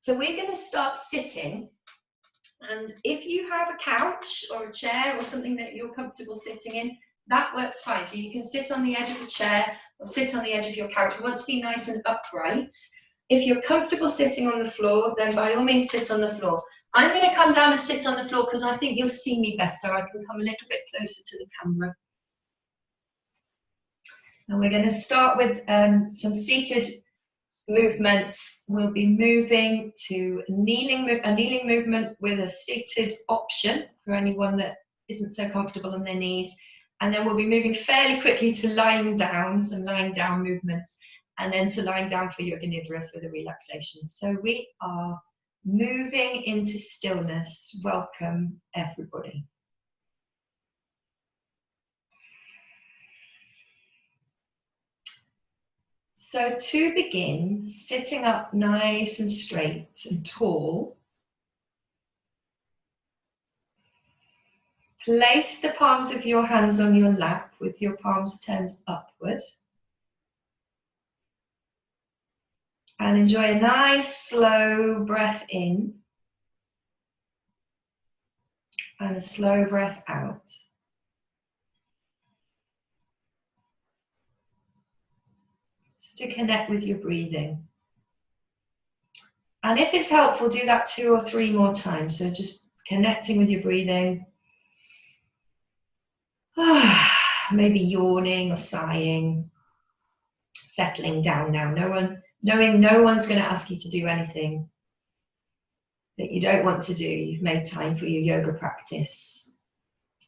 So we're going to start sitting, and if you have a couch or a chair or something that you're comfortable sitting in, that works fine. So you can sit on the edge of a chair or sit on the edge of your couch. You want to be nice and upright. If you're comfortable sitting on the floor, then by all means sit on the floor. I'm going to come down and sit on the floor because I think you'll see me better. I can come a little bit closer to the camera. And we're going to start with some seated movements. We'll be moving to a kneeling movement with a seated option for anyone that isn't so comfortable on their knees. And then we'll be moving fairly quickly to lying down, some lying down movements, and then to lying down for yoga nidra for the relaxation. So we are moving into stillness. Welcome, everybody. So to begin, sitting up nice and straight and tall, place the palms of your hands on your lap with your palms turned upward. And enjoy a nice slow breath in and a slow breath out. Just to connect with your breathing. And if it's helpful, do that 2 or 3 more times. So just connecting with your breathing. Maybe yawning or sighing. Settling down now. Knowing no one's going to ask you to do anything that you don't want to do. You've made time for your yoga practice.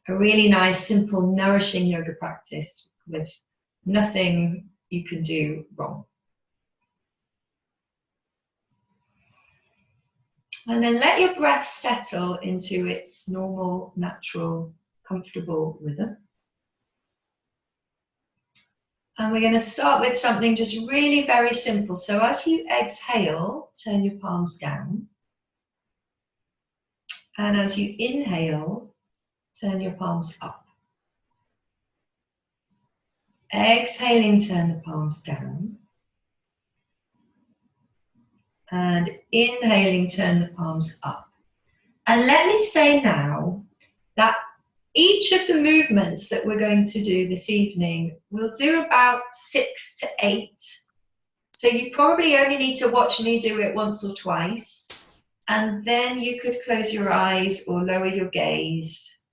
A really nice, simple, nourishing yoga practice with nothing you can do wrong. And then let your breath settle into its normal, natural, comfortable rhythm. And we're going to start with something just really very simple. So as you exhale, turn your palms down. And as you inhale, turn your palms up. Exhaling, turn the palms down. And inhaling, turn the palms up. And let me say now that each of the movements that we're going to do this evening, we'll do about 6 to 8. So you probably only need to watch me do it once or twice. And then you could close your eyes or lower your gaze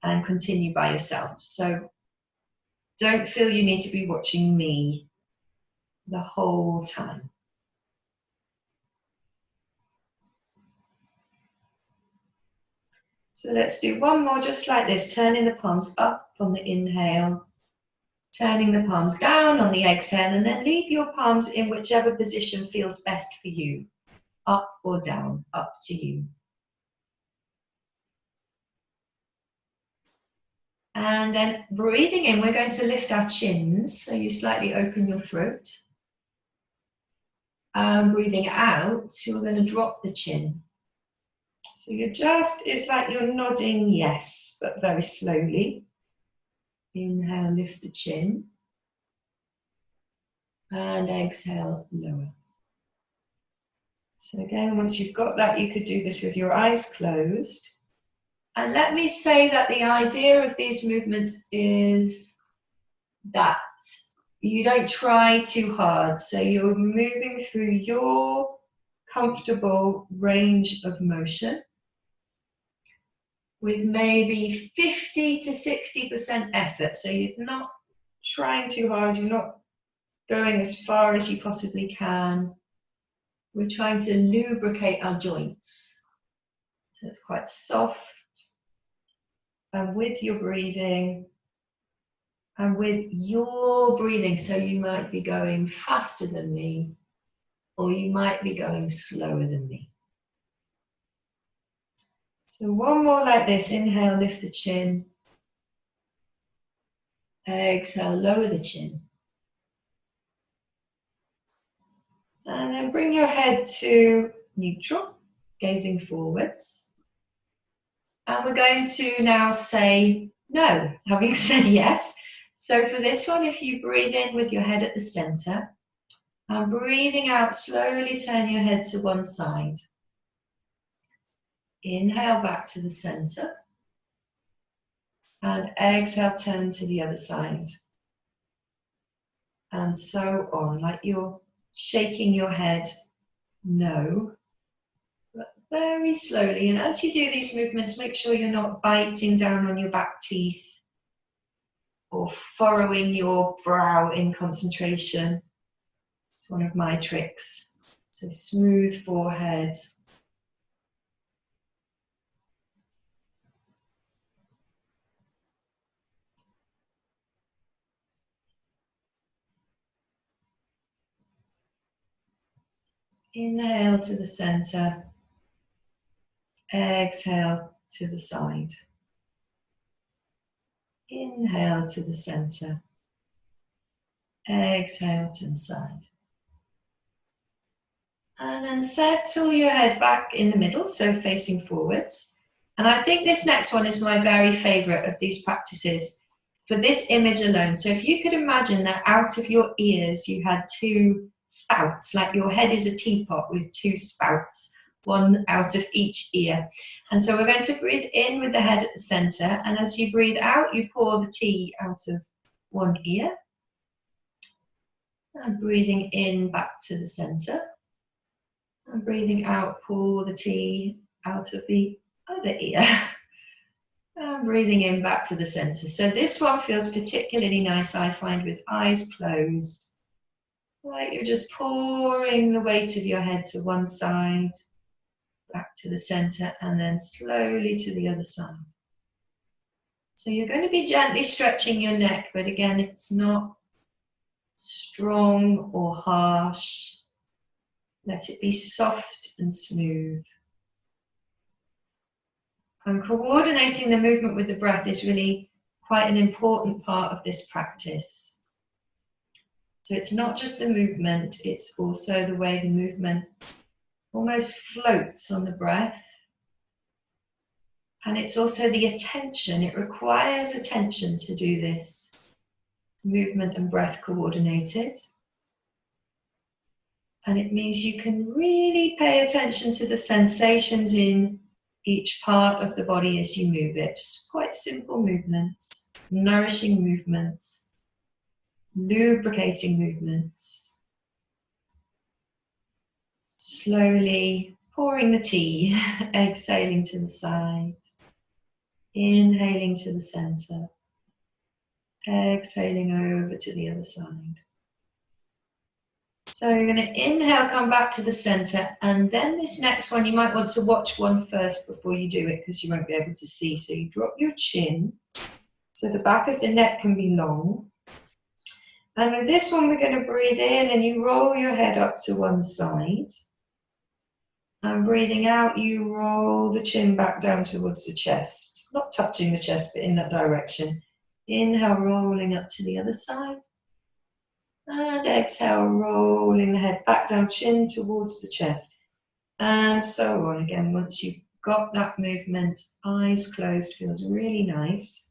and continue by yourself. So don't feel you need to be watching me the whole time. So let's do one more just like this, turning the palms up on the inhale, turning the palms down on the exhale, and then leave your palms in whichever position feels best for you, up or down, up to you. And then breathing in, we're going to lift our chins, so you slightly open your throat. Breathing out, you're going to drop the chin. So it's like you're nodding yes, but very slowly. Inhale, lift the chin. And exhale, lower. So again, once you've got that, you could do this with your eyes closed. And let me say that the idea of these movements is that you don't try too hard. So you're moving through your comfortable range of motion with maybe 50 to 60% effort. So you're not trying too hard, you're not going as far as you possibly can. We're trying to lubricate our joints. So it's quite soft. And with your breathing, and with your breathing, so you might be going faster than me, or you might be going slower than me. So one more like this. Inhale, lift the chin. Exhale, lower the chin. And then bring your head to neutral, gazing forwards. And we're going to now say no, having said yes. So for this one, if you breathe in with your head at the center, And breathing out, slowly turn your head to one side. Inhale back to the center. And exhale, turn to the other side. And so on, like you're shaking your head no, but very slowly. And as you do these movements, make sure you're not biting down on your back teeth or furrowing your brow in concentration. It's one of my tricks. So smooth forehead. Inhale to the center. Exhale to the side. Inhale to the center. Exhale to the side. And then settle your head back in the middle, so facing forwards. And I think this next one is my very favorite of these practices for this image alone. So if you could imagine that out of your ears you had two spouts, like your head is a teapot with two spouts, one out of each ear. And so we're going to breathe in with the head at the center, and as you breathe out, you pour the tea out of one ear. And breathing in back to the center. And breathing out, pour the tea out of the other ear. And breathing in back to the center. So this one feels particularly nice, I find, with eyes closed. Like you're just pouring the weight of your head to one side, back to the center, and then slowly to the other side. So you're going to be gently stretching your neck, but again, it's not strong or harsh. Let it be soft and smooth. And coordinating the movement with the breath is really quite an important part of this practice. So it's not just the movement, it's also the way the movement almost floats on the breath. And it's also the attention. It requires attention to do this. Movement and breath coordinated. And it means you can really pay attention to the sensations in each part of the body as you move it. Just quite simple movements, nourishing movements, lubricating movements. Slowly pouring the tea, exhaling to the side, inhaling to the center, exhaling over to the other side. So you're going to inhale, come back to the center, and then this next one, you might want to watch one first before you do it because you won't be able to see. So you drop your chin, so the back of the neck can be long. And with this one, we're going to breathe in and you roll your head up to one side. And breathing out, you roll the chin back down towards the chest. Not touching the chest, but in that direction. Inhale, rolling up to the other side. And exhale, rolling the head back down, chin towards the chest. And so on again. Once you've got that movement, eyes closed, feels really nice.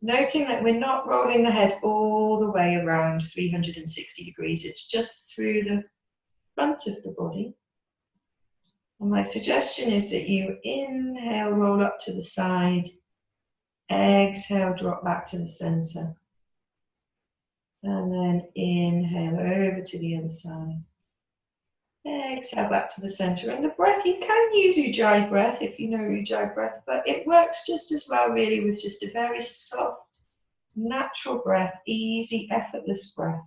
Noting that we're not rolling the head all the way around 360 degrees. It's just through the front of the body. And my suggestion is that you inhale, roll up to the side. Exhale, drop back to the center. And then inhale over to the other side. Exhale back to the center. And the breath, you can use Ujjayi breath if you know Ujjayi breath, but it works just as well really with just a very soft, natural breath, easy, effortless breath.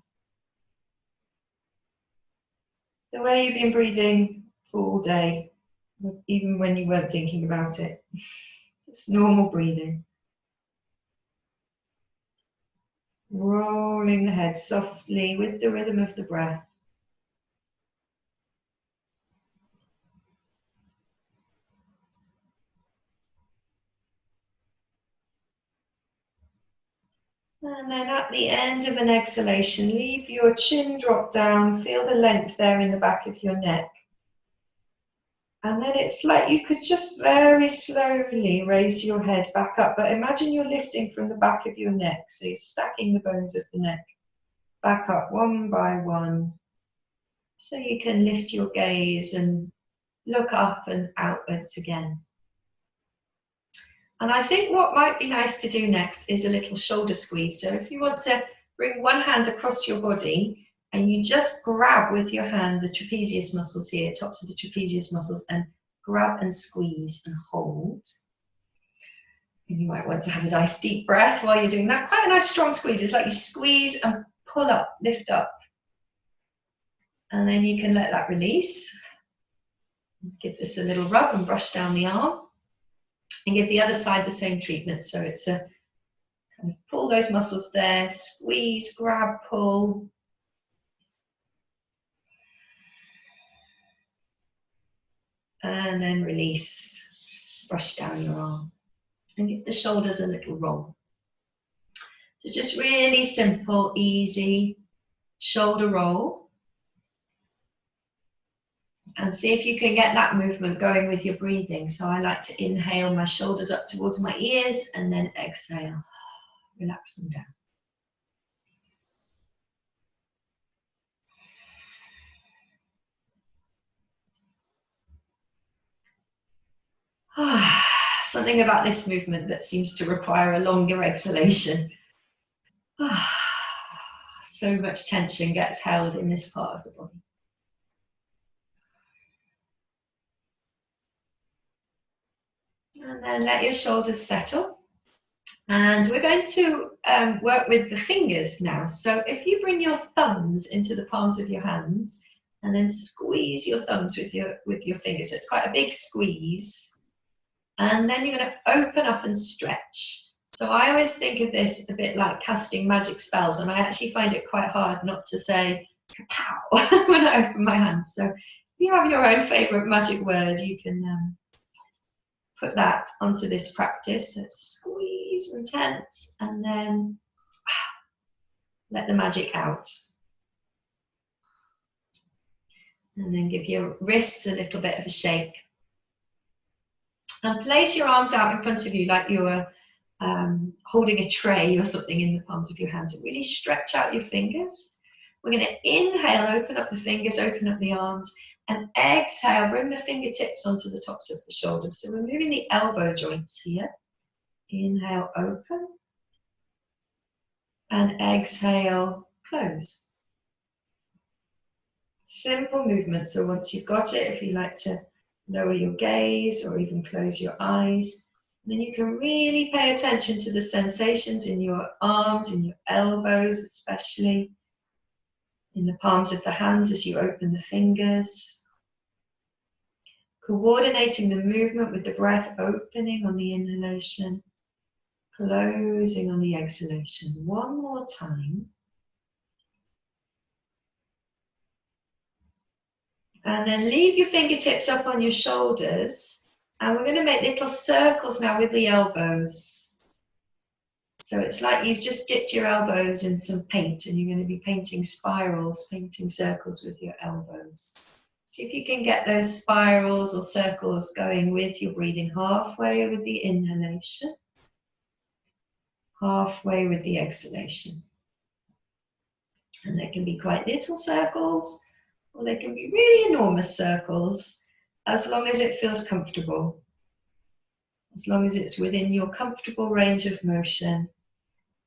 The way you've been breathing all day, even when you weren't thinking about it. It's normal breathing. Rolling the head softly with the rhythm of the breath. And then at the end of an exhalation, leave your chin drop down, feel the length there in the back of your neck. And then it's like you could just very slowly raise your head back up, but imagine you're lifting from the back of your neck, so you're stacking the bones of the neck back up one by one. So you can lift your gaze and look up and outwards again. And I think what might be nice to do next is a little shoulder squeeze. So if you want to bring one hand across your body and you just grab with your hand the trapezius muscles here, tops of the trapezius muscles, and grab and squeeze and hold. And you might want to have a nice deep breath while you're doing that. Quite a nice strong squeeze. It's like you squeeze and pull up, lift up. And then you can let that release. Give this a little rub and brush down the arm. And give the other side the same treatment. So it's a kind of pull those muscles there, squeeze, grab, pull. And then release, brush down your arm. And give the shoulders a little roll. So just really simple, easy shoulder roll. And see if you can get that movement going with your breathing. So I like to inhale my shoulders up towards my ears and then exhale, relax them down. Something about this movement that seems to require a longer exhalation. So much tension gets held in this part of the body. And then let your shoulders settle. And we're going to work with the fingers now. So if you bring your thumbs into the palms of your hands and then squeeze your thumbs with your fingers. So it's quite a big squeeze. And then you're going to open up and stretch. So I always think of this a bit like casting magic spells, and I actually find it quite hard not to say kapow when I open my hands. So if you have your own favourite magic word, you can put that onto this practice. So squeeze and tense, and then let the magic out. And then give your wrists a little bit of a shake. And place your arms out in front of you like you're holding a tray or something in the palms of your hands. And really stretch out your fingers. We're going to inhale, open up the fingers, open up the arms, and exhale, bring the fingertips onto the tops of the shoulders. So we're moving the elbow joints here. Inhale, open, and exhale, close. Simple movement. So once you've got it, if you like to lower your gaze or even close your eyes, then you can really pay attention to the sensations in your arms, in your elbows, especially in the palms of the hands as you open the fingers. Coordinating the movement with the breath, opening on the inhalation, closing on the exhalation. One more time. And then leave your fingertips up on your shoulders. And we're going to make little circles now with the elbows. So it's like you've just dipped your elbows in some paint and you're going to be painting spirals, painting circles with your elbows. See if you can get those spirals or circles going with your breathing, halfway with the inhalation, halfway with the exhalation. And they can be quite little circles, or they can be really enormous circles, as long as it feels comfortable, as long as it's within your comfortable range of motion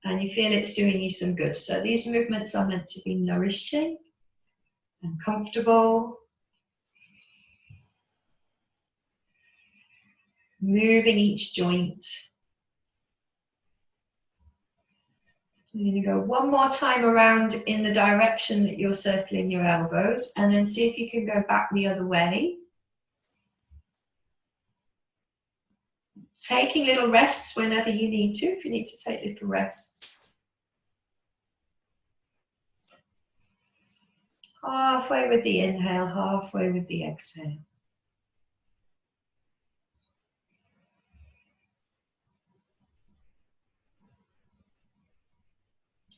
and you feel it's doing you some good. So these movements are meant to be nourishing and comfortable, moving each joint. You're going to go one more time around in the direction that you're circling your elbows, and then see if you can go back the other way. Taking little rests whenever you need to, if you need to take little rests. Halfway with the inhale, halfway with the exhale.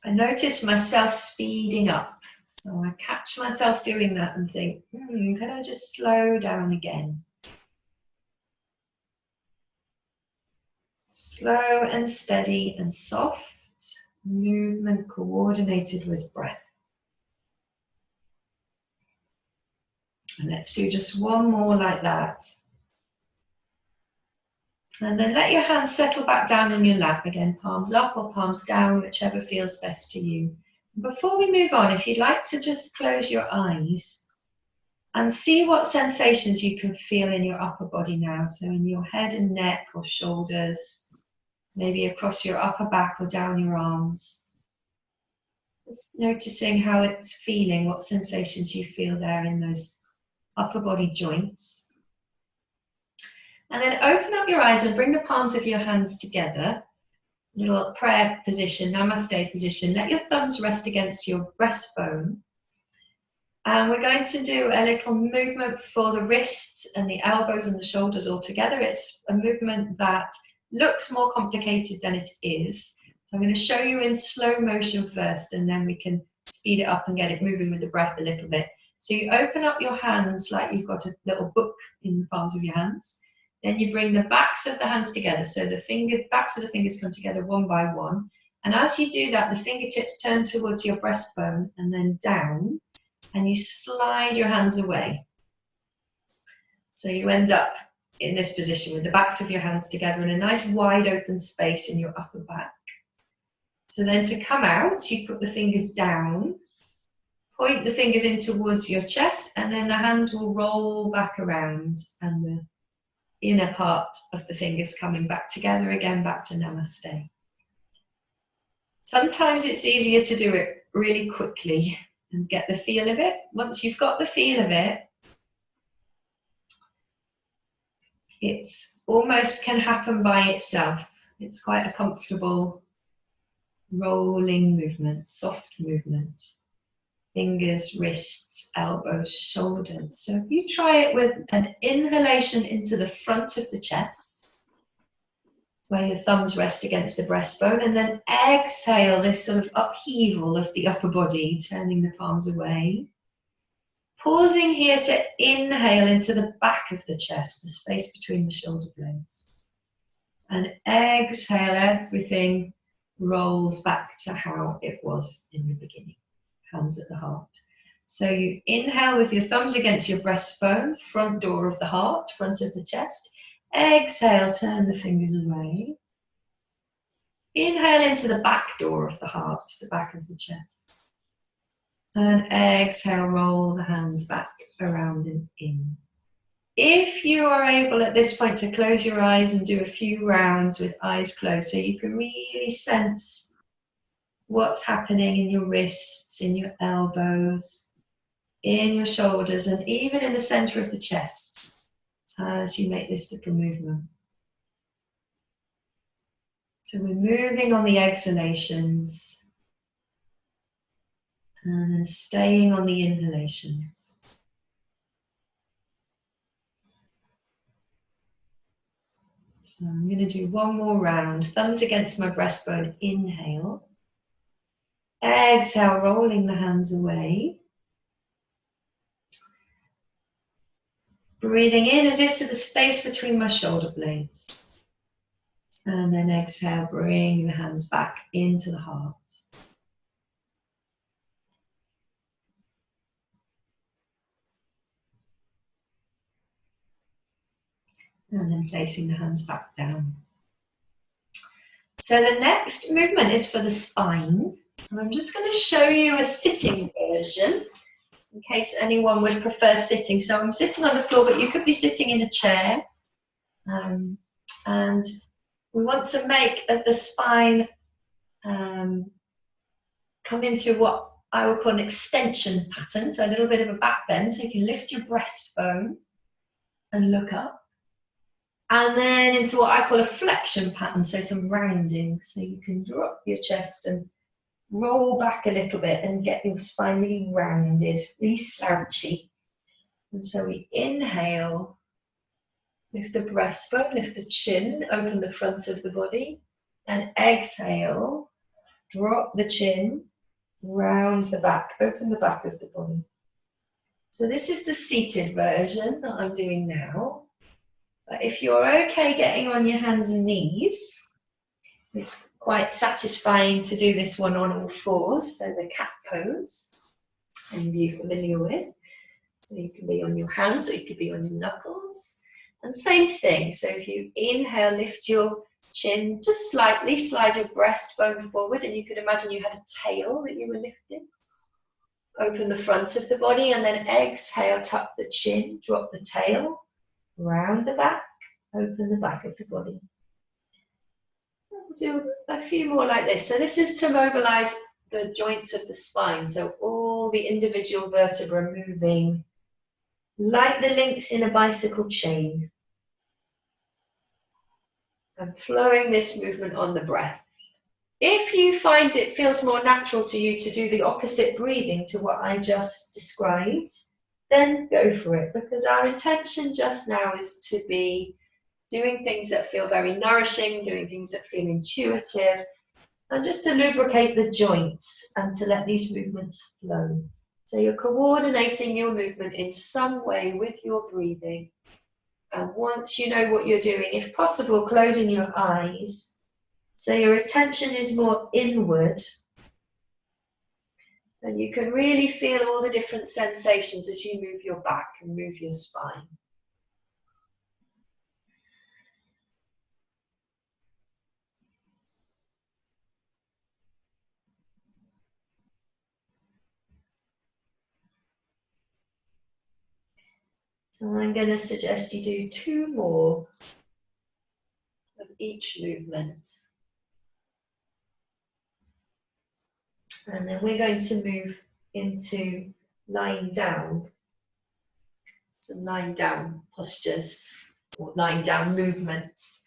I notice myself speeding up, so I catch myself doing that and think, can I just slow down again? Slow and steady and soft, movement coordinated with breath. And let's do just one more like that. And then let your hands settle back down on your lap again, palms up or palms down, whichever feels best to you. Before we move on, if you'd like to just close your eyes and see what sensations you can feel in your upper body now. So in your head and neck or shoulders, maybe across your upper back or down your arms. Just noticing how it's feeling, what sensations you feel there in those upper body joints. And then open up your eyes and bring the palms of your hands together. Little prayer position, namaste position. Let your thumbs rest against your breastbone. And we're going to do a little movement for the wrists and the elbows and the shoulders all together. It's a movement that looks more complicated than it is. So I'm going to show you in slow motion first, and then we can speed it up and get it moving with the breath a little bit. So you open up your hands like you've got a little book in the palms of your hands. Then you bring the backs of the hands together. So the backs of the fingers come together one by one. And as you do that, the fingertips turn towards your breastbone and then down. And you slide your hands away. So you end up in this position with the backs of your hands together in a nice wide open space in your upper back. So then to come out, you put the fingers down, point the fingers in towards your chest, and then the hands will roll back around and the inner part of the fingers coming back together again, back to namaste. Sometimes it's easier to do it really quickly and get the feel of it. Once you've got the feel of it, it's almost can happen by itself. It's quite a comfortable rolling movement, soft movement. Fingers, wrists, elbows, shoulders. So if you try it with an inhalation into the front of the chest, where your thumbs rest against the breastbone, and then exhale this sort of upheaval of the upper body, turning the palms away. Pausing here to inhale into the back of the chest, the space between the shoulder blades. And exhale, everything rolls back to how it was in the beginning. Hands at the heart. So you inhale with your thumbs against your breastbone, front door of the heart, front of the chest. Exhale, turn the fingers away. Inhale into the back door of the heart, the back of the chest. And exhale, roll the hands back around and in. If you are able at this point to close your eyes and do a few rounds with eyes closed, so you can really sense what's happening in your wrists, in your elbows, in your shoulders, and even in the center of the chest as you make this little movement. So we're moving on the exhalations and then staying on the inhalations. So I'm going to do one more round. Thumbs against my breastbone, inhale. Exhale, rolling the hands away. Breathing in as if to the space between my shoulder blades. And then exhale, bring the hands back into the heart. And then placing the hands back down. So the next movement is for the spine. And I'm just going to show you a sitting version in case anyone would prefer sitting. So I'm sitting on the floor, but you could be sitting in a chair. And we want to make the spine come into what I would call an extension pattern. So a little bit of a back bend. So you can lift your breastbone and look up. And then into what I call a flexion pattern. So some rounding. So you can drop your chest and roll back a little bit and get your spine really rounded, really slouchy. And so we inhale, lift the breastbone, lift the chin, open the front of the body, and exhale, drop the chin, round the back, open the back of the body. So this is the seated version that I'm doing now. But if you're okay getting on your hands and knees, it's quite satisfying to do this one on all fours, so the cat pose, and you're familiar with. So you can be on your hands, or you could be on your knuckles. And same thing. So if you inhale, lift your chin just slightly, slide your breastbone forward, and you could imagine you had a tail that you were lifting. Open the front of the body, and then exhale, tuck the chin, drop the tail, round the back, open the back of the body. We'll do a few more like this. So this is to mobilize the joints of the spine. So all the individual vertebrae moving like the links in a bicycle chain. And flowing this movement on the breath. If you find it feels more natural to you to do the opposite breathing to what I just described, then go for it, because our intention just now is to be doing things that feel very nourishing, doing things that feel intuitive, and just to lubricate the joints and to let these movements flow. So you're coordinating your movement in some way with your breathing. And once you know what you're doing, if possible, closing your eyes, so your attention is more inward, and you can really feel all the different sensations as you move your back and move your spine. So I'm going to suggest you do 2 more of each movement. And then we're going to move into lying down. Some lying down postures or lying down movements.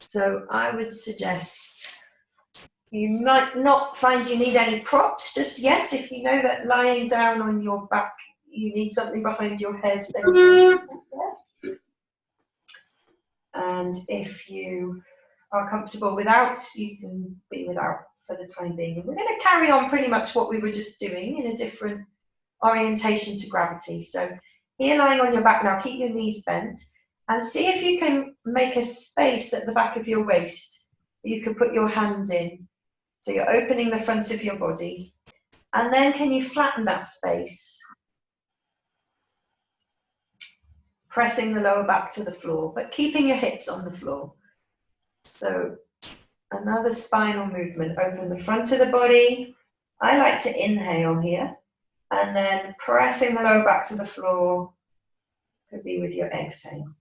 So I would suggest you might not find you need any props just yet. If you know that lying down on your back, you need something behind your head, then and if you are comfortable without, you can be without for the time being. And we're going to carry on pretty much what we were just doing in a different orientation to gravity. So here lying on your back now, keep your knees bent and see if you can make a space at the back of your waist that you can put your hand in. So you're opening the front of your body, and then can you flatten that space? Pressing the lower back to the floor, but keeping your hips on the floor. So another spinal movement, open the front of the body. I like to inhale here, and then pressing the lower back to the floor, could be with your exhale.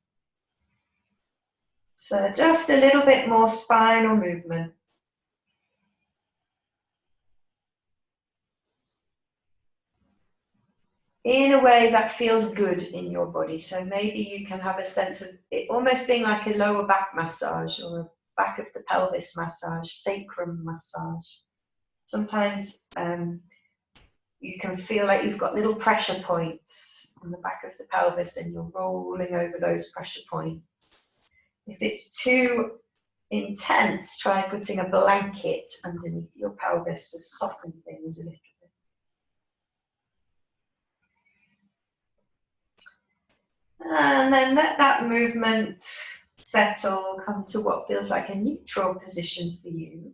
So just a little bit more spinal movement. In a way that feels good in your body. So maybe you can have a sense of it almost being like a lower back massage or a back of the pelvis massage, sacrum massage. Sometimes you can feel like you've got little pressure points on the back of the pelvis and you're rolling over those pressure points. If it's too intense, try putting a blanket underneath your pelvis to soften things a little bit. And then let that movement settle, come to what feels like a neutral position for you.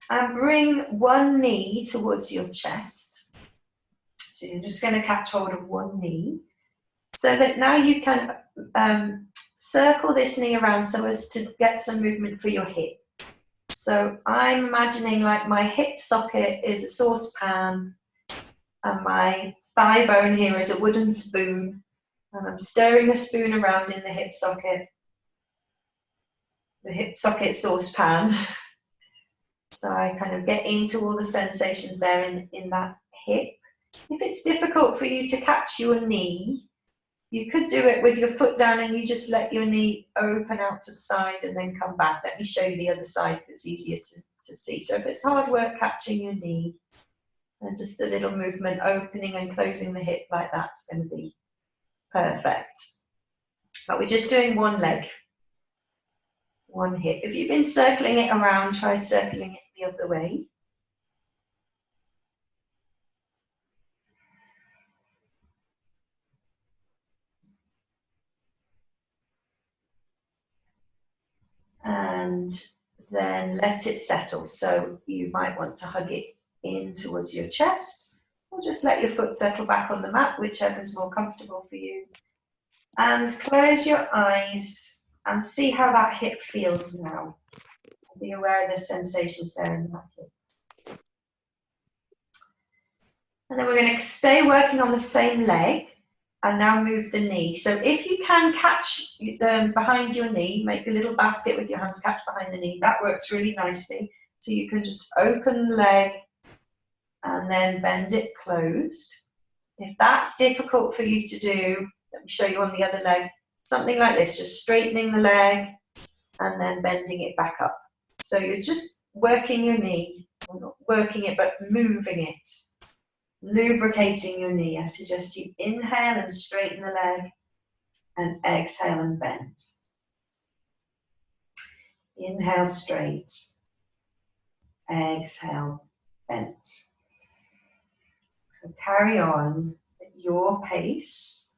And bring one knee towards your chest. So you're just going to catch hold of one knee, so that now you can circle this knee around so as to get some movement for your hip. So I'm imagining like my hip socket is a saucepan, and my thigh bone here is a wooden spoon, and I'm stirring the spoon around in the hip socket saucepan. So I kind of get into all the sensations there in that hip. If it's difficult for you to catch your knee, you could do it with your foot down and you just let your knee open out to the side and then come back. Let me show you the other side, it's easier to see. So if it's hard work catching your knee, and just a little movement, opening and closing the hip like that's going to be perfect. But we're just doing one leg, one hip. If you've been circling it around, try circling it the other way. And then let it settle. So you might want to hug it in towards your chest, Or just let your foot settle back on the mat, whichever's more comfortable for you. And close your eyes and see how that hip feels now. Be aware of the sensations there in that hip. And then we're going to stay working on the same leg and now move the knee. So if you can catch behind your knee, make a little basket with your hands, catch behind the knee. That works really nicely. So you can just open the leg and then bend it closed. If that's difficult for you to do, let me show you on the other leg. Something like this, just straightening the leg and then bending it back up. So you're just working your knee, or not working it, but moving it, lubricating your knee. I suggest you inhale and straighten the leg and exhale and bend. Inhale straight, exhale bent. So carry on at your pace.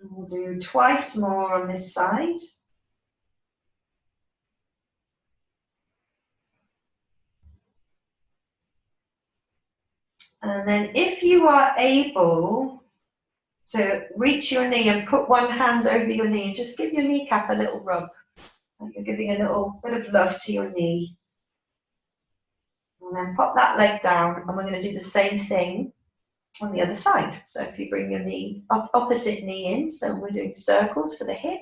We'll do twice more on this side. And then if you are able to reach your knee and put one hand over your knee and just give your kneecap a little rub. Like you're giving a little bit of love to your knee. And then pop that leg down and we're going to do the same thing on the other side. So if you bring your knee, opposite knee in, so we're doing circles for the hip.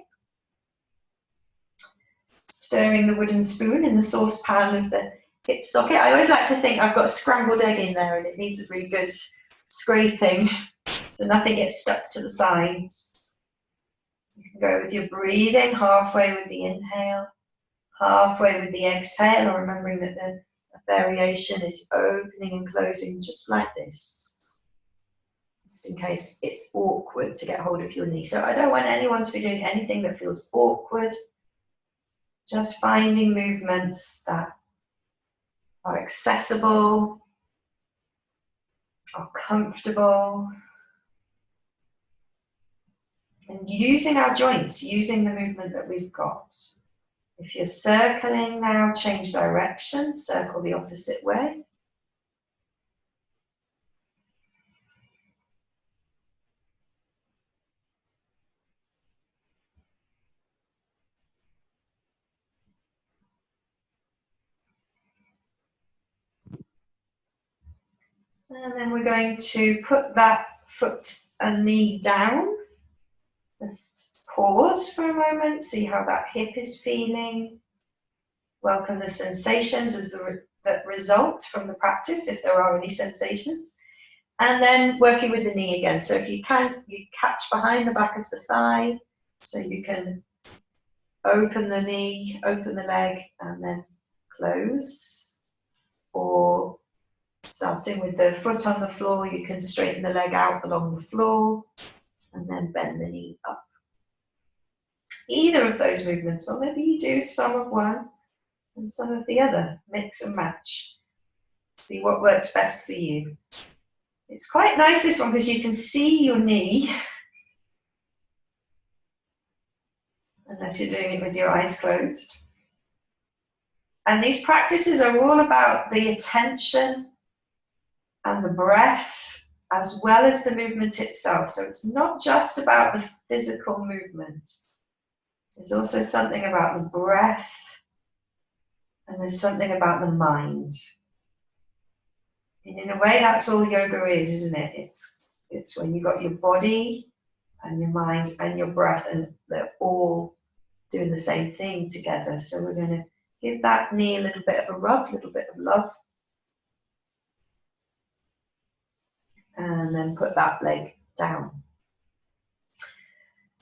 Stirring the wooden spoon in the saucepan of the hip socket. I always like to think I've got a scrambled egg in there and it needs a really good scraping so nothing gets stuck to the sides. You can go with your breathing, halfway with the inhale, halfway with the exhale, or remembering that the variation is opening and closing just like this. Just in case it's awkward to get hold of your knee. So I don't want anyone to be doing anything that feels awkward. Just finding movements that are accessible, are comfortable, and using our joints, using the movement that we've got. If you're circling now, change direction, circle the opposite way. And then we're going to put that foot and knee down. Just pause for a moment, see how that hip is feeling. Welcome the sensations as that result from the practice, if there are any sensations. And then working with the knee again. So if you can, you catch behind the back of the thigh, so you can open the knee, open the leg, and then close. Or starting with the foot on the floor, you can straighten the leg out along the floor, and then bend the knee up. Either of those movements, or maybe you do some of one and some of the other, mix and match. See what works best for you. It's quite nice, this one, because you can see your knee, unless you're doing it with your eyes closed. And these practices are all about the attention and the breath, as well as the movement itself. So it's not just about the physical movement. There's also something about the breath, and there's something about the mind. And in a way, that's all yoga is, isn't it? It's when you've got your body and your mind and your breath, and they're all doing the same thing together. So we're going to give that knee a little bit of a rub, a little bit of love. And then put that leg down.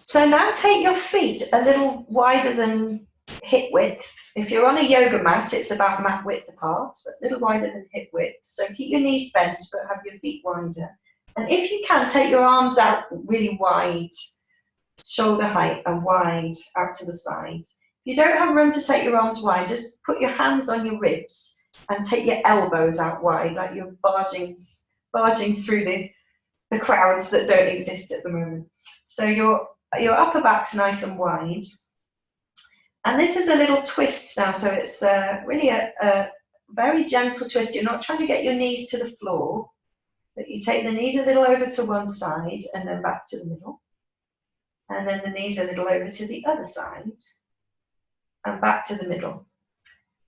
So now take your feet a little wider than hip width. If you're on a yoga mat, it's about mat width apart, but a little wider than hip width. So keep your knees bent, but have your feet wider. And if you can, take your arms out really wide, shoulder height and wide out to the sides. If you don't have room to take your arms wide, just put your hands on your ribs and take your elbows out wide, like you're barging through the crowds that don't exist at the moment. So you're your upper back's nice and wide. And this is a little twist now, so it's really a very gentle twist. You're not trying to get your knees to the floor, but you take the knees a little over to one side and then back to the middle. And then the knees a little over to the other side and back to the middle.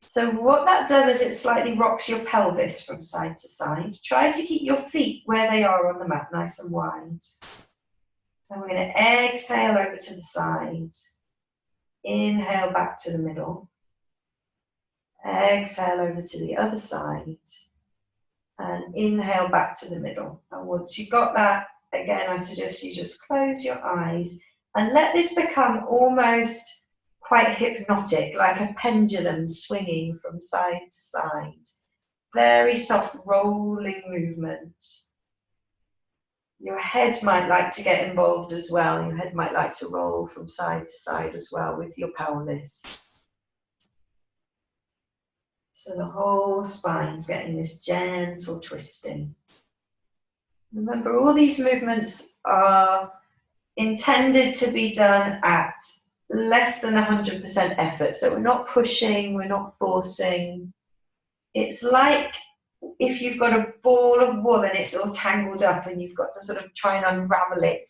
So what that does is it slightly rocks your pelvis from side to side. Try to keep your feet where they are on the mat, nice and wide. So we're going to exhale over to the side. Inhale back to the middle. Exhale over to the other side. And inhale back to the middle. And once you've got that, again, I suggest you just close your eyes and let this become almost quite hypnotic, like a pendulum swinging from side to side. Very soft rolling movement. Your head might like to get involved as well. Your head might like to roll from side to side as well with your pelvis. So the whole spine's getting this gentle twisting. Remember, all these movements are intended to be done at less than 100% effort. So we're not pushing, we're not forcing. It's like if you've got a ball of wool and it's all tangled up and you've got to sort of try and unravel it.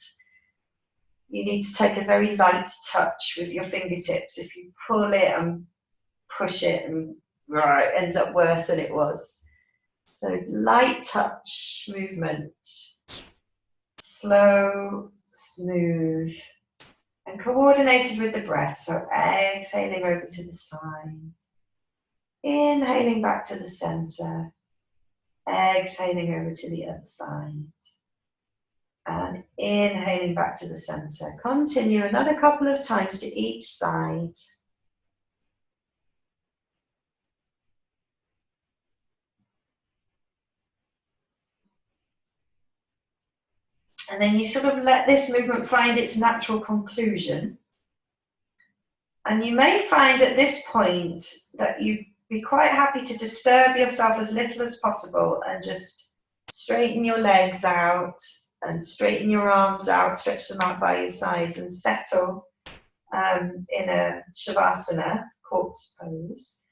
You need to take a very light touch with your fingertips. If you pull it and push it, and it ends up worse than it was. So light touch movement, slow, smooth, and coordinated with the breath. So exhaling over to the side, inhaling back to the center, exhaling over to the other side, and inhaling back to the center. Continue another couple of times to each side. And then you sort of let this movement find its natural conclusion. And you may find at this point that you'd be quite happy to disturb yourself as little as possible and just straighten your legs out and straighten your arms out, stretch them out by your sides and settle in a Shavasana, corpse pose.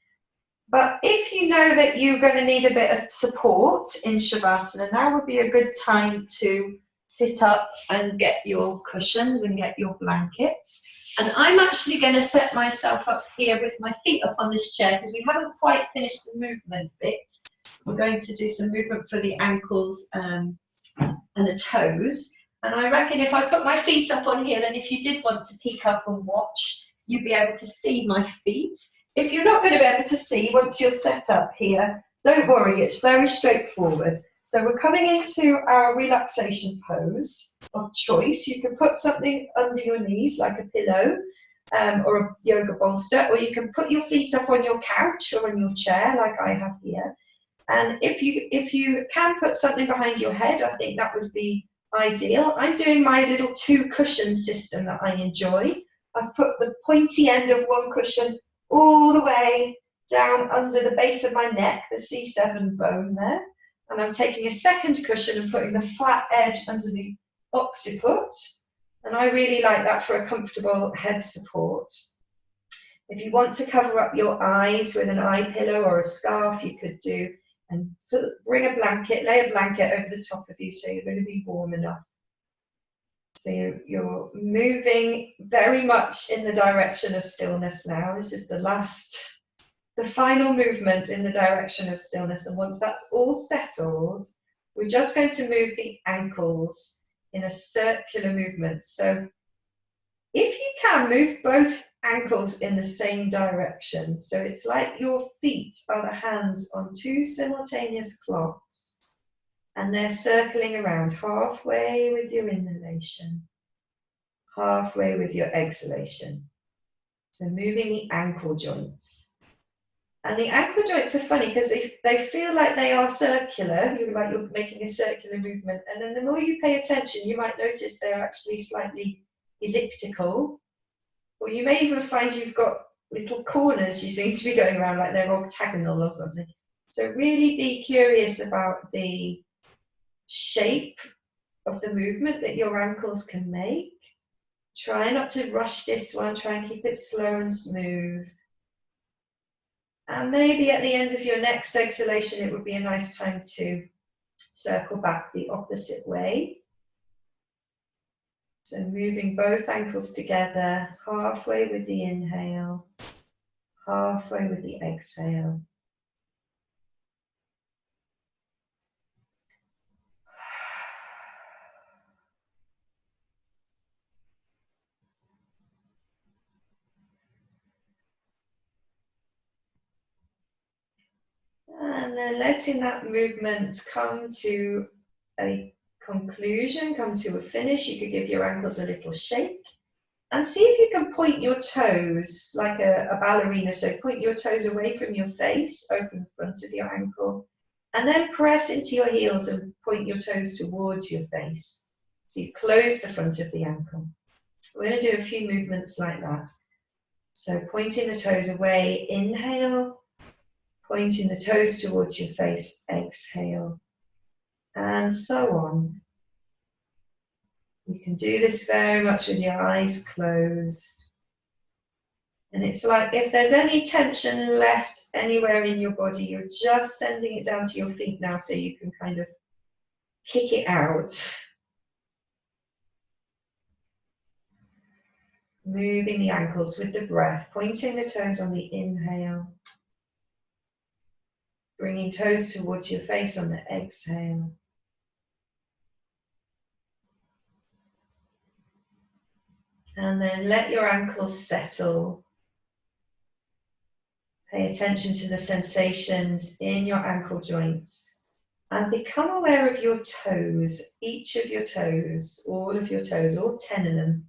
But if you know that you're going to need a bit of support in Shavasana, now would be a good time to sit up and get your cushions and get your blankets. And I'm actually going to set myself up here with my feet up on this chair because we haven't quite finished the movement bit. We're going to do some movement for the ankles and the toes. And I reckon if I put my feet up on here, then if you did want to peek up and watch, you'd be able to see my feet. If you're not going to be able to see once you're set up here, don't worry, it's very straightforward. So we're coming into our relaxation pose of choice. You can put something under your knees like a pillow or a yoga bolster, or you can put your feet up on your couch or on your chair like I have here. And if you can put something behind your head, I think that would be ideal. I'm doing my little 2 cushion system that I enjoy. I've put the pointy end of one cushion all the way down under the base of my neck, the C7 bone there. And I'm taking a second cushion and putting the flat edge under the occiput. And I really like that for a comfortable head support. If you want to cover up your eyes with an eye pillow or a scarf, you could do, and bring a blanket, lay a blanket over the top of you so you're going to be warm enough. So you're moving very much in the direction of stillness now. This is the final movement in the direction of stillness. And once that's all settled, we're just going to move the ankles in a circular movement. So if you can, move both ankles in the same direction. So it's like your feet are the hands on 2 simultaneous clocks. And they're circling around halfway with your inhalation, halfway with your exhalation. So moving the ankle joints. And the ankle joints are funny because they feel like they are circular. You're making a circular movement. And then the more you pay attention, you might notice they're actually slightly elliptical. Or you may even find you've got little corners you seem to be going around like they're octagonal or something. So really be curious about the shape of the movement that your ankles can make. Try not to rush this one, try and keep it slow and smooth. And maybe at the end of your next exhalation, it would be a nice time to circle back the opposite way. So moving both ankles together, halfway with the inhale, halfway with the exhale. And then letting that movement come to a conclusion, come to a finish. You could give your ankles a little shake and see if you can point your toes like a ballerina. So point your toes away from your face, open the front of your ankle, and then press into your heels and point your toes towards your face. So you close the front of the ankle. We're going to do a few movements like that. So pointing the toes away, inhale. Pointing the toes towards your face, exhale, and so on. You can do this very much with your eyes closed. And it's like if there's any tension left anywhere in your body, you're just sending it down to your feet now so you can kind of kick it out. Moving the ankles with the breath, pointing the toes on the inhale. Bringing toes towards your face on the exhale. And then let your ankles settle. Pay attention to the sensations in your ankle joints. And become aware of your toes, each of your toes, all of your toes, all 10 of them.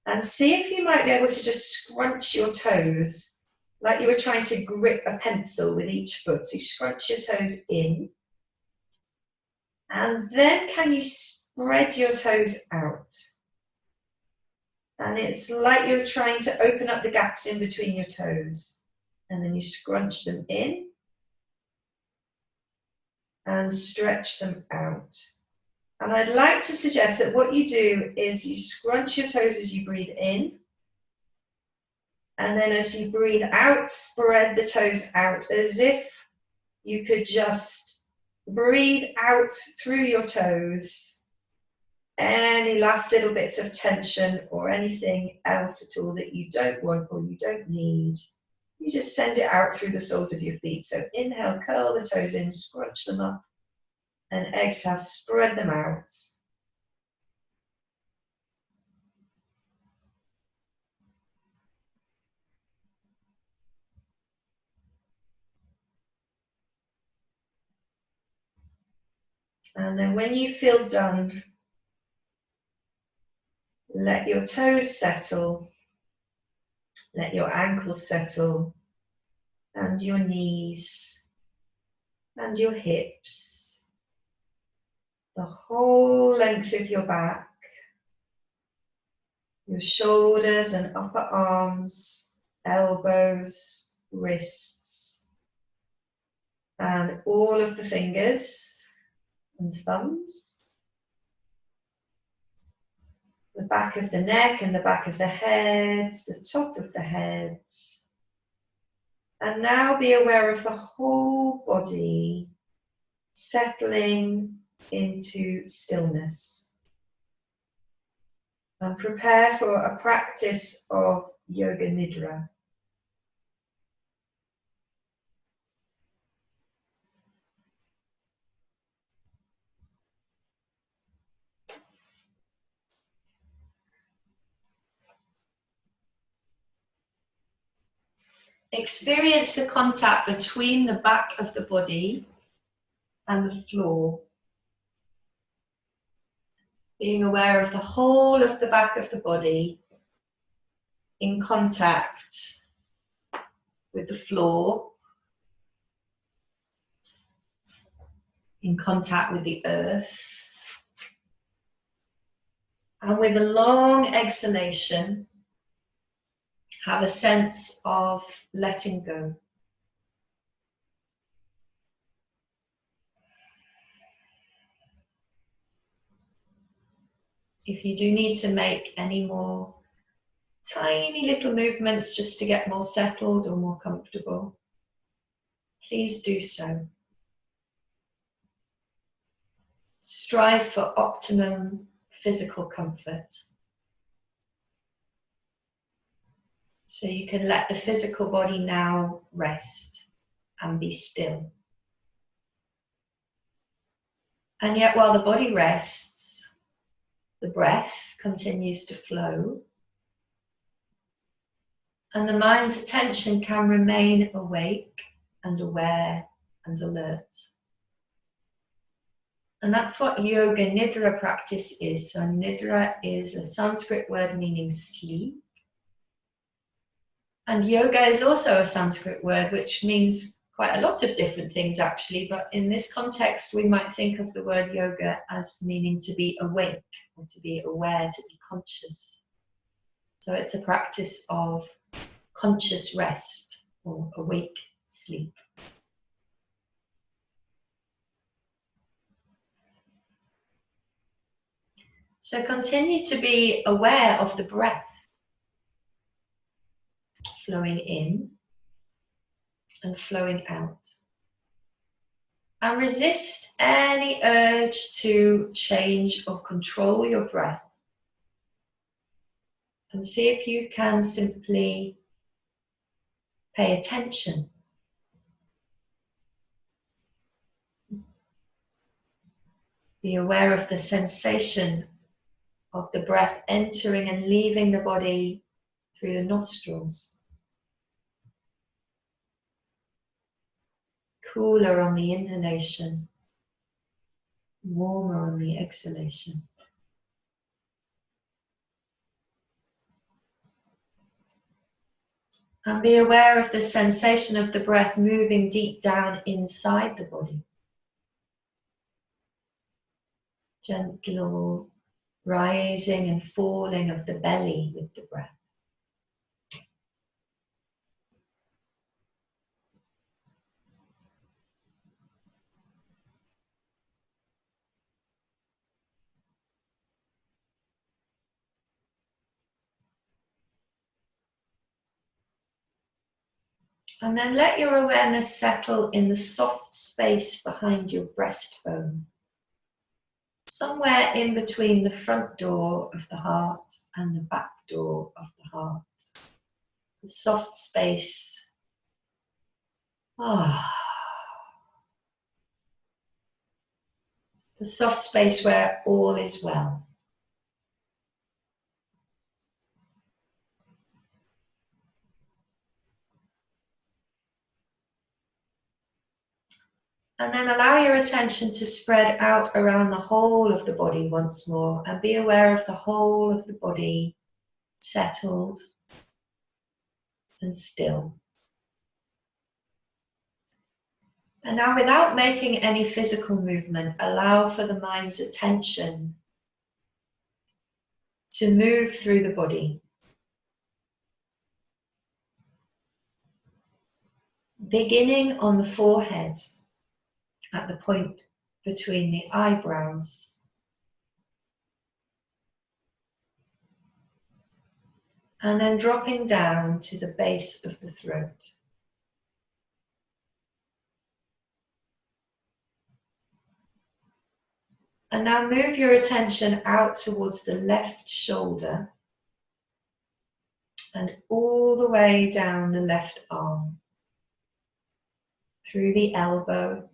And see if you might be able to just scrunch your toes like you were trying to grip a pencil with each foot. So you scrunch your toes in. And then can you spread your toes out? And it's like you're trying to open up the gaps in between your toes. And then you scrunch them in and stretch them out. And I'd like to suggest that what you do is you scrunch your toes as you breathe in. And then as you breathe out, spread the toes out as if you could just breathe out through your toes any last little bits of tension or anything else at all that you don't want or you don't need. You just send it out through the soles of your feet. So inhale, curl the toes in, scrunch them up, and exhale, spread them out. And then when you feel done, let your toes settle, let your ankles settle, and your knees, and your hips, the whole length of your back, your shoulders and upper arms, elbows, wrists, and all of the fingers and thumbs, the back of the neck and the back of the head, the top of the head. And now be aware of the whole body settling into stillness. And prepare for a practice of yoga nidra. Experience the contact between the back of the body and the floor. Being aware of the whole of the back of the body in contact with the floor, in contact with the earth. And with a long exhalation, have a sense of letting go. If you do need to make any more tiny little movements just to get more settled or more comfortable, please do so. Strive for optimum physical comfort. So you can let the physical body now rest and be still. And yet while the body rests, the breath continues to flow, and the mind's attention can remain awake and aware and alert. And that's what yoga nidra practice is. So nidra is a Sanskrit word meaning sleep. And yoga is also a Sanskrit word which means quite a lot of different things actually, but in this context we might think of the word yoga as meaning to be awake or to be aware, to be conscious. So it's a practice of conscious rest or awake sleep. So continue to be aware of the breath flowing in and flowing out. And resist any urge to change or control your breath. And see if you can simply pay attention. Be aware of the sensation of the breath entering and leaving the body through the nostrils. Cooler on the inhalation, warmer on the exhalation. And be aware of the sensation of the breath moving deep down inside the body. Gentle rising and falling of the belly with the breath. And then let your awareness settle in the soft space behind your breastbone. Somewhere in between the front door of the heart and the back door of the heart. The soft space. The soft space where all is well. And then allow your attention to spread out around the whole of the body once more, and be aware of the whole of the body settled and still. And now, without making any physical movement, allow for the mind's attention to move through the body. Beginning on the forehead, at the point between the eyebrows. And then dropping down to the base of the throat. And now move your attention out towards the left shoulder and all the way down the left arm, through the elbow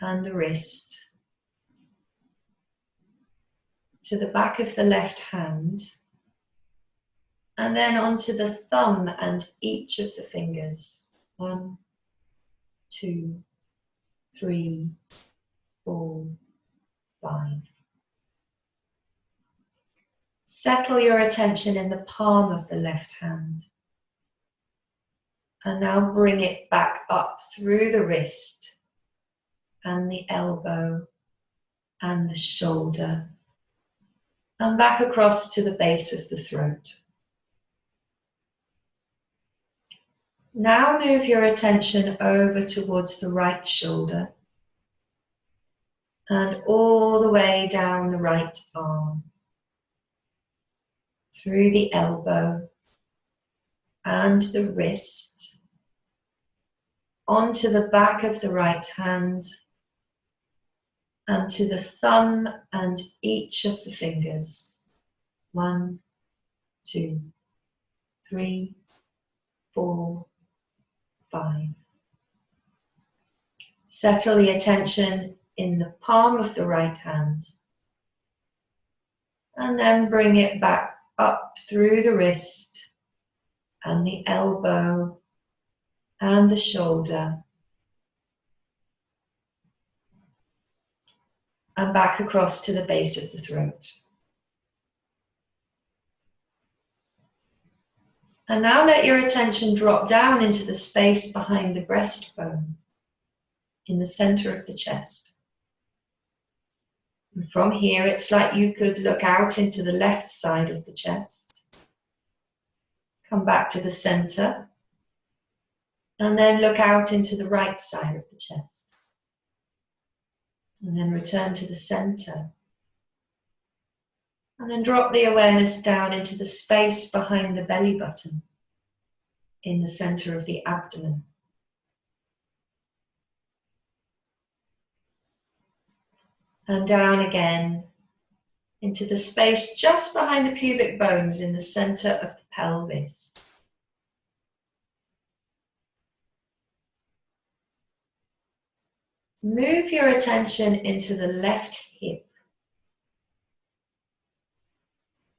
and the wrist, to the back of the left hand, and then onto the thumb and each of the fingers. 1, 2, 3, 4, 5. Settle your attention in the palm of the left hand. And now bring it back up through the wrist and the elbow and the shoulder and back across to the base of the throat. Now move your attention over towards the right shoulder and all the way down the right arm, through the elbow and the wrist, onto the back of the right hand, and to the thumb and each of the fingers. 1, 2, 3, 4, 5. Settle the attention in the palm of the right hand, and then bring it back up through the wrist and the elbow and the shoulder, and back across to the base of the throat. And now let your attention drop down into the space behind the breastbone, in the center of the chest. And from here, it's like you could look out into the left side of the chest, come back to the center, and then look out into the right side of the chest. And then return to the center. And then drop the awareness down into the space behind the belly button, in the center of the abdomen. And down again into the space just behind the pubic bones in the center of the pelvis. Move your attention into the left hip.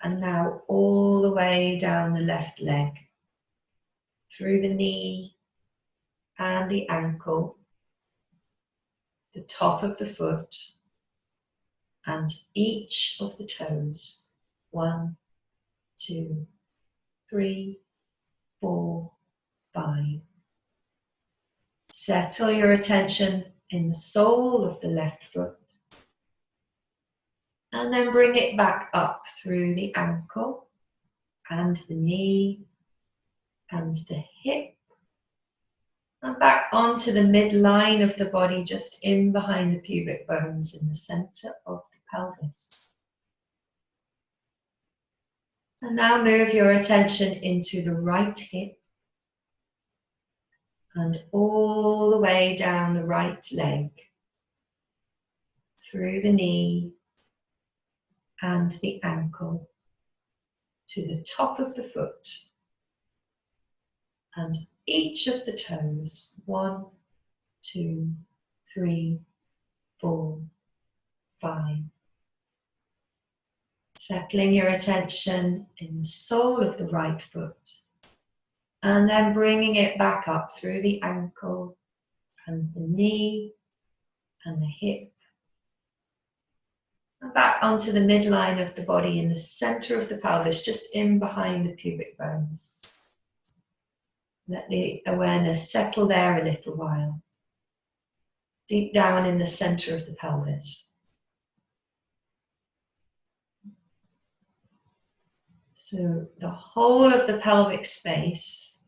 And now all the way down the left leg, through the knee and the ankle, the top of the foot, and each of the toes. 1, 2, 3, 4, 5. Settle your attention in the sole of the left foot, and then bring it back up through the ankle and the knee and the hip, and back onto the midline of the body, just in behind the pubic bones in the center of the pelvis. And now move your attention into the right hip and all the way down the right leg, through the knee and the ankle, to the top of the foot, and each of the toes. 1, 2, 3, 4, 5. Settling your attention in the sole of the right foot, and then bringing it back up through the ankle and the knee and the hip, and back onto the midline of the body in the center of the pelvis, just in behind the pubic bones. Let the awareness settle there a little while, deep down in the center of the pelvis. So the whole of the pelvic space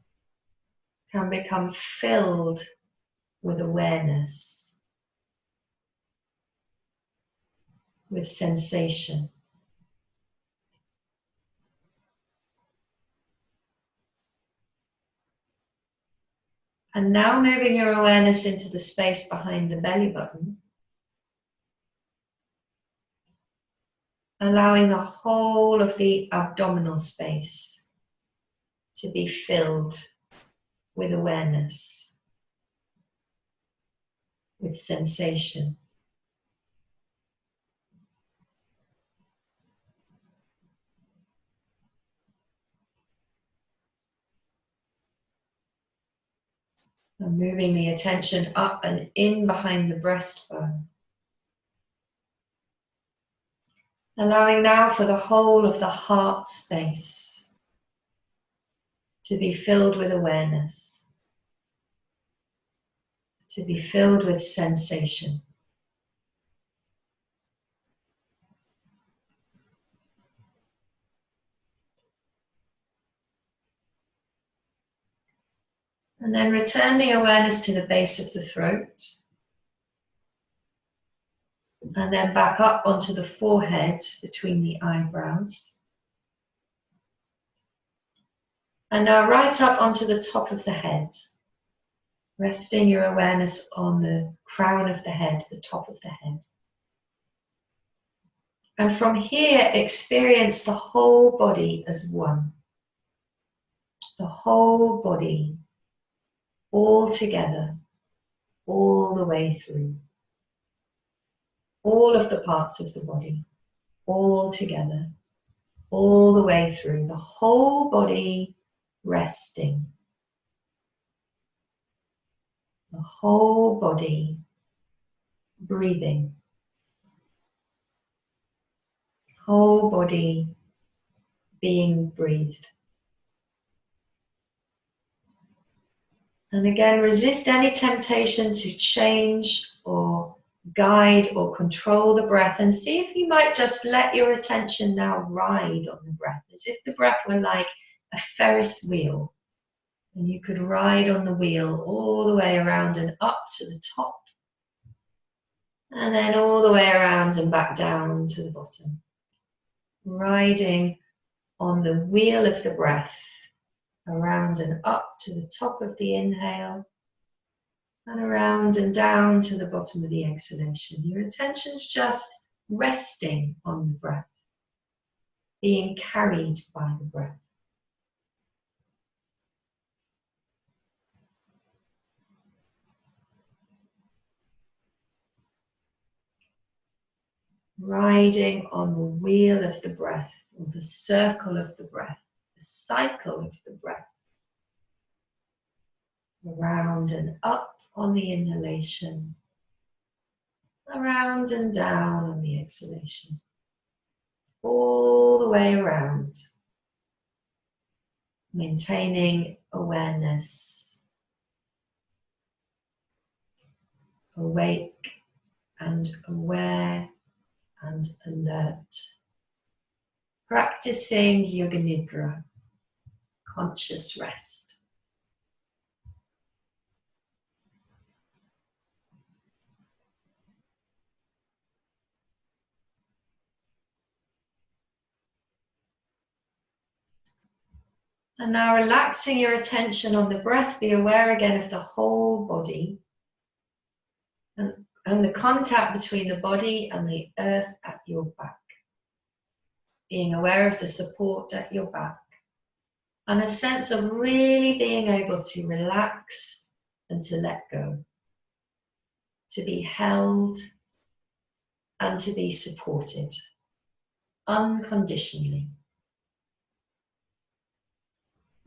can become filled with awareness, with sensation. And now moving your awareness into the space behind the belly button, allowing the whole of the abdominal space to be filled with awareness, with sensation. And moving the attention up and in behind the breastbone. Allowing now for the whole of the heart space to be filled with awareness, to be filled with sensation. And then return the awareness to the base of the throat. And then back up onto the forehead between the eyebrows. And now right up onto the top of the head, resting your awareness on the crown of the head, the top of the head. And from here, experience the whole body as one. The whole body, all together, all the way through. All of the parts of the body, all together, all the way through. The whole body resting. The whole body breathing. Whole body being breathed. And again, resist any temptation to change or guide or control the breath, and see if you might just let your attention now ride on the breath, as if the breath were like a Ferris wheel, and you could ride on the wheel all the way around and up to the top, and then all the way around and back down to the bottom. Riding on the wheel of the breath, around and up to the top of the inhale, and around and down to the bottom of the exhalation. Your attention's just resting on the breath, being carried by the breath. Riding on the wheel of the breath, or the circle of the breath, the cycle of the breath. Around and up on the inhalation, around and down on the exhalation. All the way around, maintaining awareness, awake and aware and alert. Practicing yoga nidra, conscious rest. And now relaxing your attention on the breath, be aware again of the whole body and the contact between the body and the earth at your back. Being aware of the support at your back and a sense of really being able to relax and to let go, to be held and to be supported unconditionally.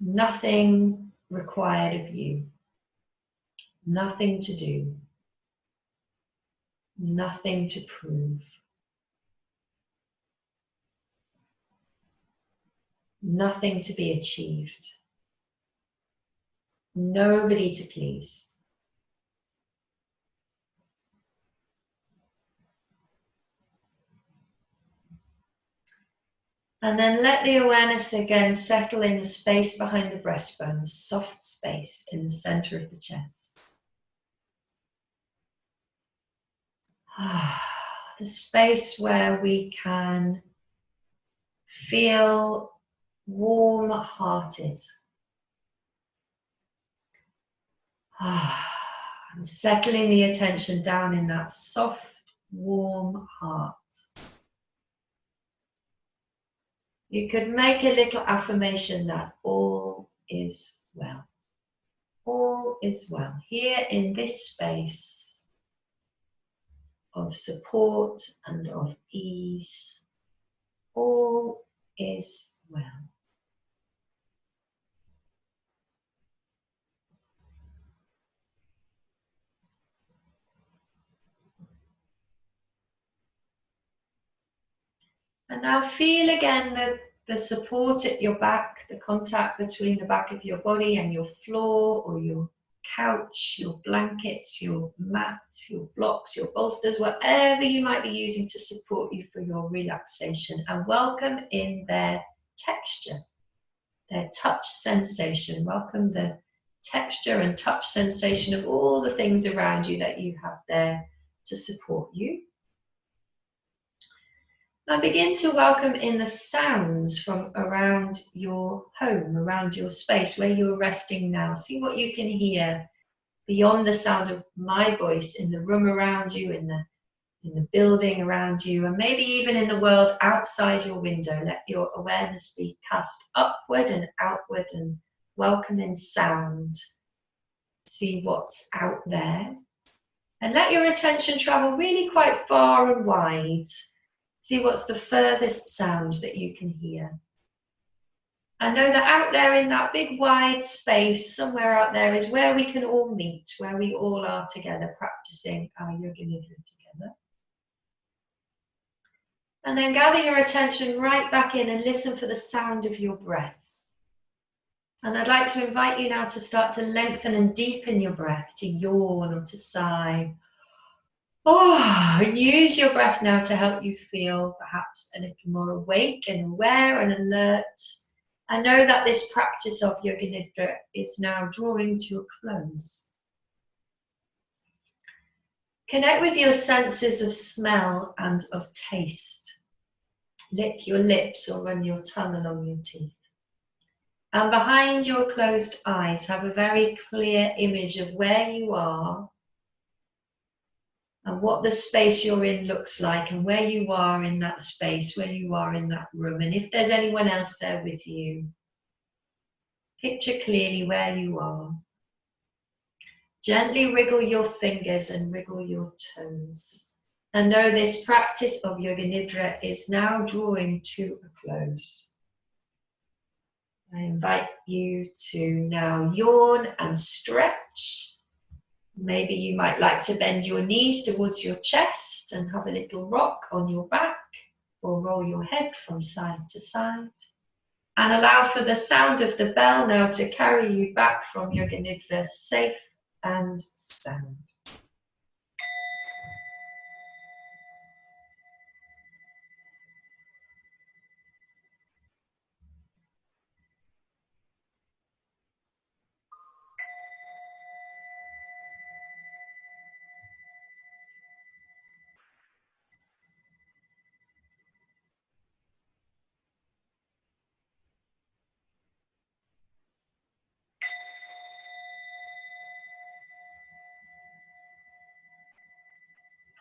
Nothing required of you, nothing to do, nothing to prove, nothing to be achieved, nobody to please. And then let the awareness again settle in the space behind the breastbone, the soft space in the center of the chest. The space where we can feel warm-hearted. And settling the attention down in that soft, warm heart. You could make a little affirmation that all is well. All is well. Here in this space of support and of ease, all is well. And now feel again the support at your back, the contact between the back of your body and your floor or your couch, your blankets, your mats, your blocks, your bolsters, whatever you might be using to support you for your relaxation. And welcome in their texture, their touch sensation. Welcome the texture and touch sensation of all the things around you that you have there to support you. And begin to welcome in the sounds from around your home, around your space where you're resting now. See what you can hear beyond the sound of my voice in the room around you, in the building around you, and maybe even in the world outside your window. Let your awareness be cast upward and outward and welcome in sound. See what's out there. And let your attention travel really quite far and wide. See what's the furthest sound that you can hear. And know that out there in that big wide space, somewhere out there is where we can all meet, where we all are together practicing our Yoga Nidra together. And then gather your attention right back in and listen for the sound of your breath. And I'd like to invite you now to start to lengthen and deepen your breath, to yawn or to sigh. And use your breath now to help you feel perhaps a little more awake and aware and alert. And know that this practice of Yoga Nidra is now drawing to a close. Connect with your senses of smell and of taste. Lick your lips or run your tongue along your teeth. And behind your closed eyes, have a very clear image of where you are and what the space you're in looks like and where you are in that space, where you are in that room. And if there's anyone else there with you, picture clearly where you are. Gently wriggle your fingers and wriggle your toes. And know this practice of Yoga Nidra is now drawing to a close. I invite you to now yawn and stretch. Maybe you might like to bend your knees towards your chest and have a little rock on your back, or roll your head from side to side. And allow for the sound of the bell now to carry you back from Yoga Nidra safe and sound.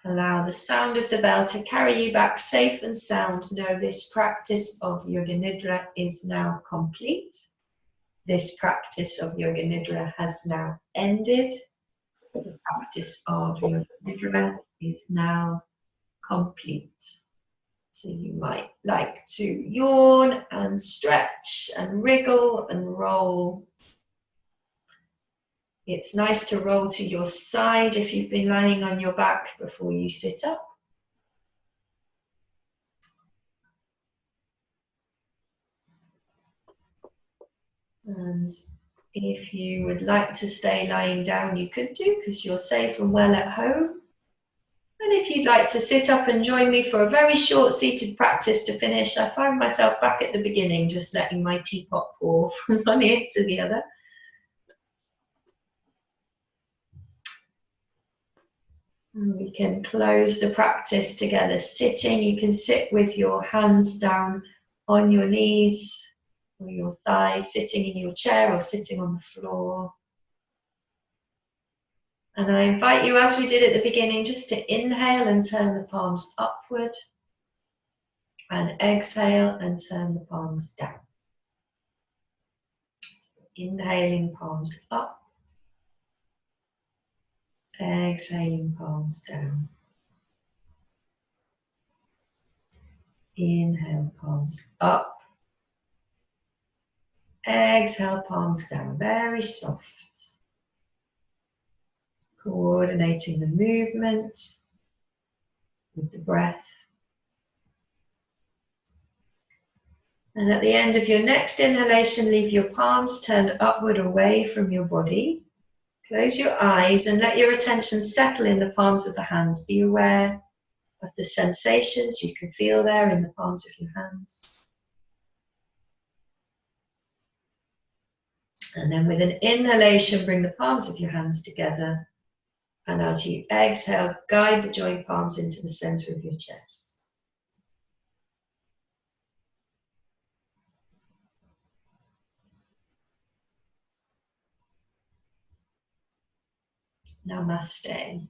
Allow the sound of the bell to carry you back safe and sound. Know this practice of Yoga Nidra is now complete. This practice of Yoga Nidra has now ended. The practice of Yoga Nidra is now complete. So you might like to yawn and stretch and wriggle and roll. It's nice to roll to your side if you've been lying on your back before you sit up. And if you would like to stay lying down, you could do, because you're safe and well at home. And if you'd like to sit up and join me for a very short seated practice to finish, I find myself back at the beginning, just letting my teapot pour from one ear to the other. And we can close the practice together sitting. You can sit with your hands down on your knees or your thighs, sitting in your chair or sitting on the floor. And I invite you, as we did at the beginning, just to inhale and turn the palms upward, and exhale and turn the palms down. Inhaling, palms up, exhaling, palms down. Inhale, palms up, exhale, palms down, very soft. Coordinating the movement with the breath. And at the end of your next inhalation, leave your palms turned upward away from your body. Close your eyes and let your attention settle in the palms of the hands. Be aware of the sensations you can feel there in the palms of your hands. And then with an inhalation, bring the palms of your hands together. And as you exhale, guide the joint palms into the center of your chest. Namaste.